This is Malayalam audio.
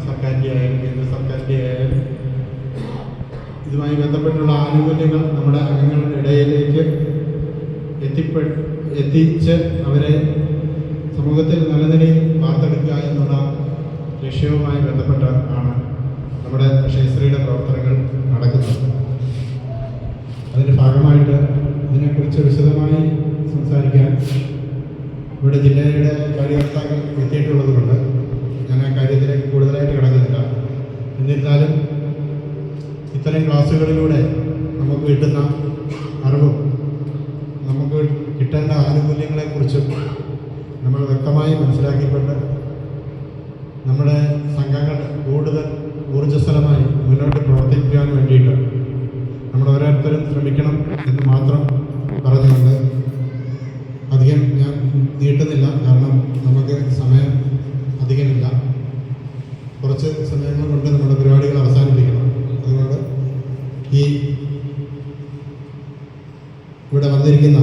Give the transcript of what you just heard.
സർക്കാരിൻ്റെ ആയാലും കേന്ദ്ര സർക്കാരിൻ്റെ ആയാലും ഇതുമായി ബന്ധപ്പെട്ടുള്ള ആനുകൂല്യങ്ങൾ നമ്മുടെ അംഗങ്ങളുടെ ഇടയിലേക്ക് എത്തിച്ച് അവരെ സമൂഹത്തിൽ നല്ല നിലയിൽ വാർത്തെടുക്കുക എന്നുള്ള ലക്ഷ്യവുമായി ബന്ധപ്പെട്ടാണ് നമ്മുടെ അക്ഷയശ്രീയുടെ പ്രവർത്തനങ്ങൾ നടക്കുന്നത്. അതിൻ്റെ ഭാഗമായിട്ട് ഇതിനെക്കുറിച്ച് വിശദമായി സംസാരിക്കാൻ ഇവിടെ ജില്ലയുടെ കാര്യകർത്താക്കൾ എത്തിയിട്ടുള്ളത് കൊണ്ട് ഞാൻ ആ കാര്യത്തിലേക്ക് കൂടുതലായിട്ട് കിടക്കുന്നില്ല. എന്നിരുന്നാലും ഇത്തരം ക്ലാസ്സുകളിലൂടെ നമുക്ക് കിട്ടുന്ന അറിവും നമുക്ക് കിട്ടേണ്ട ആനുകൂല്യങ്ങളെക്കുറിച്ചും നമ്മൾ വ്യക്തമായി മനസ്സിലാക്കിക്കൊണ്ട് നമ്മുടെ സംഘങ്ങൾ കൂടുതൽ ഊർജ്ജസ്വലമായി മുന്നോട്ട് പ്രവർത്തിക്കാൻ വേണ്ടിയിട്ട് നമ്മൾ ഓരോരുത്തരും ശ്രമിക്കണം എന്ന് മാത്രം പറഞ്ഞുകൊണ്ട് അധികം ഞാൻ നീട്ടുന്നില്ല. കാരണം നമുക്ക് സമയം അധികമില്ല. കുറച്ച് സമയങ്ങൾ കൊണ്ട് നമ്മുടെ പരിപാടികൾ അവസാനിപ്പിക്കണം. അതുകൊണ്ട് ഈ ഇവിടെ വന്നിരിക്കുന്ന